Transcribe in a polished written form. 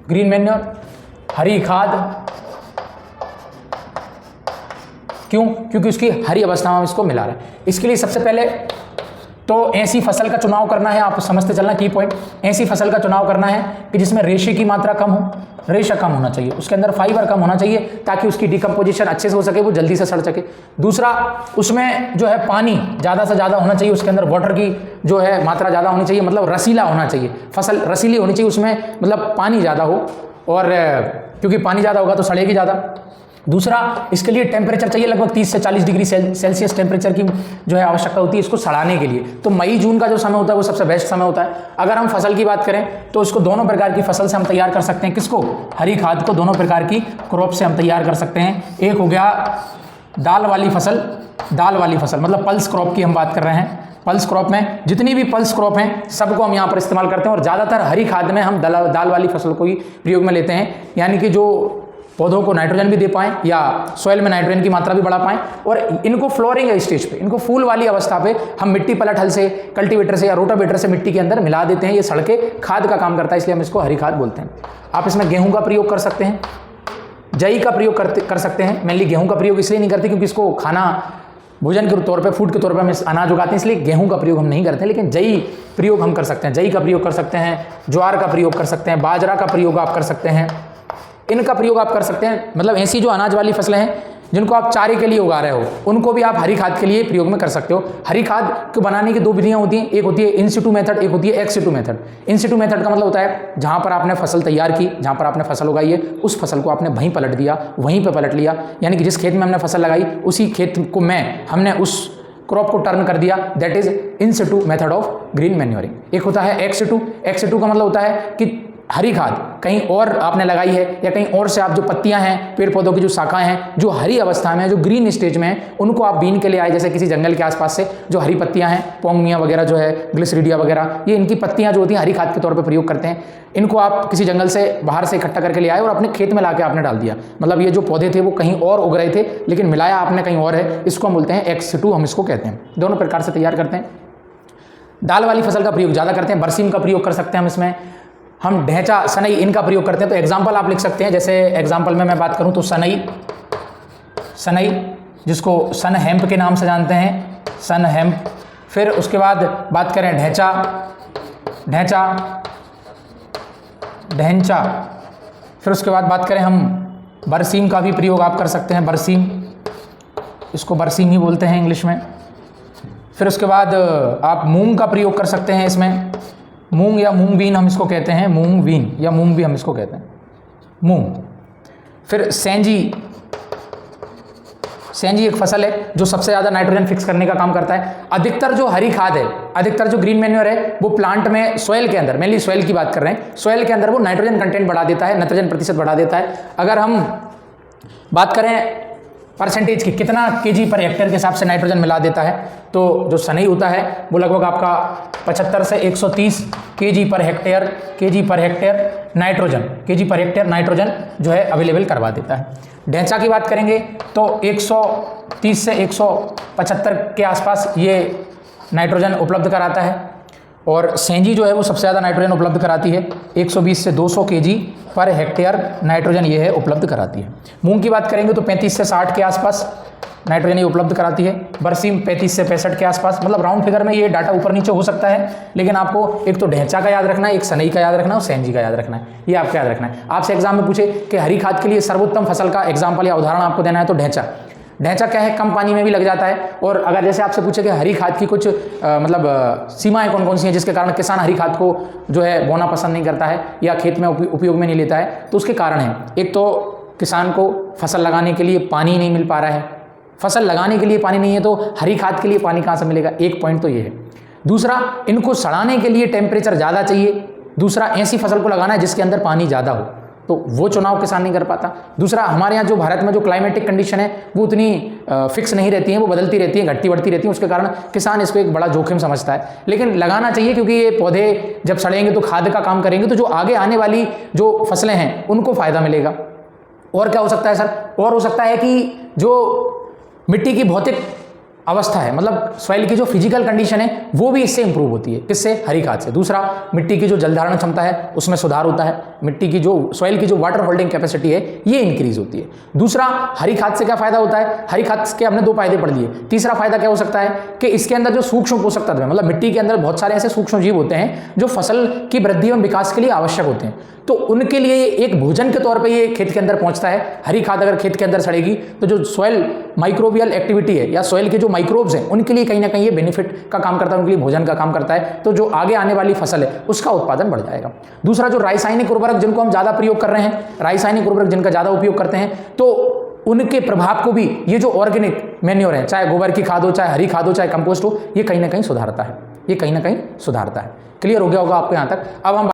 Green manure, हरी खाद। क्यों? क्योंकि उसकी हरी अवस्था में हम इसको मिला रहे हैं। इसके लिए सबसे पहले तो ऐसी फसल का चुनाव करना है, आप समझते चलना की पॉइंट, ऐसी फसल का चुनाव करना है कि जिसमें रेशे की मात्रा कम हो, रेशा कम होना चाहिए, उसके अंदर फाइबर कम होना चाहिए ताकि उसकी डिकम्पोजिशन अच्छे से हो सके, वो जल्दी से सड़ सके। दूसरा, उसमें जो है पानी ज़्यादा से ज़्यादा होना चाहिए, उसके अंदर वाटर की जो है मात्रा ज़्यादा होनी चाहिए, मतलब रसीला होना चाहिए, फसल रसीली होनी चाहिए, उसमें मतलब पानी ज़्यादा हो, और क्योंकि पानी ज़्यादा होगा तो सड़ेगी ज़्यादा। दूसरा, इसके लिए टेम्परेचर चाहिए, लगभग 30 से 40 डिग्री सेल्सियस टेम्परेचर की जो है आवश्यकता होती है इसको सड़ाने के लिए। तो मई जून का जो समय होता है वो सबसे बेस्ट समय होता है। अगर हम फसल की बात करें तो इसको दोनों प्रकार की फसल से हम तैयार कर सकते हैं। किसको? हरी खाद को दोनों प्रकार की क्रॉप से हम तैयार कर सकते हैं। एक हो गया दाल वाली फसल, दाल वाली फसल मतलब पल्स क्रॉप की हम बात कर रहे हैं। पल्स क्रॉप में जितनी भी पल्स क्रॉप हैं सबको हम यहाँ पर इस्तेमाल करते हैं, और ज़्यादातर हरी खाद में हम दाल वाली फसल को ही प्रयोग में लेते हैं, यानी कि जो पौधों को नाइट्रोजन भी दे पाएँ या सॉइल में नाइट्रोजन की मात्रा भी बढ़ा पाएँ, और इनको फ्लोरिंग स्टेज पे, इनको फूल वाली अवस्था पे हम मिट्टी पलट हल से, कल्टीवेटर से या रोटावेटर से मिट्टी के अंदर मिला देते हैं। ये सड़के खाद का काम करता है, इसलिए हम इसको हरी खाद बोलते हैं। आप इसमें गेहूं का प्रयोग कर सकते हैं, जई का प्रयोग कर सकते हैं। मेनली गेहूं का प्रयोग इसलिए नहीं करते क्योंकि इसको खाना भोजन के तौर पे, फूड के तौर पे हम अनाज उगाते हैं, इसलिए गेहूं का प्रयोग हम नहीं करते, लेकिन जई प्रयोग हम कर सकते हैं। जई का प्रयोग कर सकते हैं, ज्वार का प्रयोग कर सकते हैं, बाजरा का प्रयोग आप कर सकते हैं, इनका प्रयोग आप कर सकते हैं। मतलब ऐसी जो अनाज वाली फसलें हैं जिनको आप चारे के लिए उगा रहे हो, उनको भी आप हरी खाद के लिए प्रयोग में कर सकते हो। हरी खाद को बनाने की दो विधियां होती हैं, एक होती है इन सिटू मेथड, एक होती है एक्स सिटू मेथड। इन सिटू मेथड का मतलब होता है जहां पर आपने फसल तैयार की, जहां पर आपने फसल उगाई है, उस फसल को आपने वहीं पलट दिया, वहीं पर पलट लिया, यानी कि जिस खेत में हमने फसल लगाई उसी खेत को हमने उस क्रॉप को टर्न कर दिया, that is in Situ method of green manuring. एक होता है एक्स सिटू। एक्स सिटू का मतलब होता है कि हरी खाद कहीं और आपने लगाई है या कहीं और से आप जो पत्तियां हैं, पेड़ पौधों की जो शाखाएं हैं, जो हरी अवस्था में, जो ग्रीन स्टेज में हैं, उनको आप बीन के लिए आए, जैसे किसी जंगल के आसपास से जो हरी पत्तियां हैं, पोंगमिया वगैरह जो है, ग्लिसरीडिया वगैरह, ये इनकी पत्तियां जो होती हैं हरी खाद के तौर पर प्रयोग करते हैं। इनको आप किसी जंगल से बाहर से इकट्ठा करके ले आए और अपने खेत में लाके आपने डाल दिया। मतलब ये जो पौधे थे वो कहीं और उग रहे थे, लेकिन मिलाया आपने कहीं और है, इसको हम बोलते हैं एक्स सिटू, हम इसको कहते हैं। दोनों प्रकार से तैयार करते हैं। दाल वाली फसल का प्रयोग ज़्यादा करते हैं, बरसीम का प्रयोग कर सकते हैं हम इसमें, हम ढैंचा, सनई इनका प्रयोग करते हैं। तो एग्जाम्पल आप लिख सकते हैं, जैसे एग्जाम्पल में मैं बात करूं तो सनई जिसको सन हेम्प के नाम से जानते हैं, सन हेम्प। फिर उसके बाद बात करें ढैंचा। फिर उसके बाद बात करें हम बरसीम का भी प्रयोग आप कर सकते हैं, बरसीम, इसको बरसीम ही बोलते हैं इंग्लिश में। फिर उसके बाद आप मूंग का प्रयोग कर सकते हैं इसमें, मूंग या मूंग बीन हम इसको कहते हैं, मूंग बीन या मूंग भी हम इसको कहते हैं, मूंग। फिर सेंजी एक फसल है जो सबसे ज़्यादा नाइट्रोजन फिक्स करने का काम करता है। अधिकतर जो हरी खाद है, अधिकतर जो ग्रीन मैन्योर है, वो प्लांट में सॉइल के अंदर, मेनली सॉइल की बात कर रहे हैं, सॉइल के अंदर वो नाइट्रोजन कंटेंट बढ़ा देता है, नाइट्रोजन प्रतिशत बढ़ा देता है। अगर हम बात करें परसेंटेज की, कितना केजी पर हेक्टेयर के हिसाब से नाइट्रोजन मिला देता है, तो जो सनई होता है वो लगभग आपका 75 से 130 केजी पर हेक्टेयर नाइट्रोजन जो है अवेलेबल करवा देता है। ढैंचा की बात करेंगे तो 130 से 175 के आसपास ये नाइट्रोजन उपलब्ध कराता है, और सेंजी जो है वो सबसे ज़्यादा नाइट्रोजन उपलब्ध कराती है, 120 से 200 केजी पर हेक्टेयर नाइट्रोजन ये है उपलब्ध कराती है। मूंग की बात करेंगे तो 35 से 60 के आसपास नाइट्रोजन ये उपलब्ध कराती है। बरसीम 35 से 65 के आसपास, मतलब राउंड फिगर में ये डाटा ऊपर नीचे हो सकता है, लेकिन आपको एक तो ढैंचा का याद रखना है, एक सनई का याद रखना है और सेंजी का याद रखना है, ये आपको याद रखना है। आपसे एग्जाम में पूछे कि हरी खाद के लिए सर्वोत्तम फसल का एग्जाम्पल या उदाहरण आपको देना है तो ढैंचा क्या है, कम पानी में भी लग जाता है। और अगर जैसे आपसे पूछे कि हरी खाद की कुछ मतलब सीमाएं कौन कौन सी हैं जिसके कारण किसान हरी खाद को जो है बोना पसंद नहीं करता है या खेत में उपयोग में नहीं लेता है, तो उसके कारण है, एक तो किसान को फसल लगाने के लिए पानी नहीं मिल पा रहा है, फसल लगाने के लिए पानी नहीं है तो हरी खाद के लिए पानी कहाँ से मिलेगा, एक पॉइंट तो ये है। दूसरा, इनको सड़ाने के लिए टेम्परेचर ज़्यादा चाहिए। दूसरा, ऐसी फसल को लगाना है जिसके अंदर पानी ज़्यादा हो, तो वो चुनाव किसान नहीं कर पाता। दूसरा, हमारे यहाँ जो भारत में जो क्लाइमेटिक कंडीशन है वो उतनी फिक्स नहीं रहती है, वो बदलती रहती है, घटती बढ़ती रहती है, उसके कारण किसान इसको एक बड़ा जोखिम समझता है। लेकिन लगाना चाहिए क्योंकि ये पौधे जब सड़ेंगे तो खाद का काम करेंगे, तो जो आगे आने वाली जो फसलें हैं उनको फ़ायदा मिलेगा। और क्या हो सकता है सर? और हो सकता है कि जो मिट्टी की भौतिक अवस्था है, मतलब सॉइल की जो फिजिकल कंडीशन है वो भी इससे इंप्रूव होती है। किससे? हरी खाद से। दूसरा, मिट्टी की जो जल धारण क्षमता है उसमें सुधार होता है, मिट्टी की जो सॉइल की जो वाटर होल्डिंग कैपेसिटी है ये इंक्रीज होती है। दूसरा, हरी खाद से क्या फायदा होता है? हरी खाद के हमने 2 फायदे पढ़ लिए। तीसरा फायदा क्या हो सकता है कि इसके अंदर जो सूक्ष्म पोषक तत्व है, मतलब मिट्टी के अंदर बहुत सारे ऐसे सूक्ष्म जीव होते हैं जो फसल की वृद्धि एवं विकास के लिए आवश्यक होते हैं, तो उनके लिए एक भोजन के तौर पे ये खेत के अंदर पहुंचता है। हरी खाद अगर खेत के अंदर सड़ेगी तो जो सॉइल माइक्रोबियल एक्टिविटी है या सॉइल के जो माइक्रोब्स हैं उनके लिए कहीं ना कहीं ये बेनिफिट का काम करता है, उनके लिए भोजन का काम करता है, तो जो आगे आने वाली फसल है उसका उत्पादन बढ़ जाएगा। दूसरा, जो रासायनिक उर्वरक जिनको हम ज्यादा प्रयोग कर रहे हैं, रासायनिक उर्वरक जिनका ज्यादा उपयोग करते हैं, तो उनके प्रभाव को भी ये जो ऑर्गेनिक मैन्योर है, चाहे गोबर की खाद हो, चाहे हरी खाद हो, चाहे कंपोस्ट हो, ये कहीं ना कहीं सुधारता है, ये कहीं ना कहीं सुधारता है। क्लियर हो गया होगा आपको यहां तक। अब हम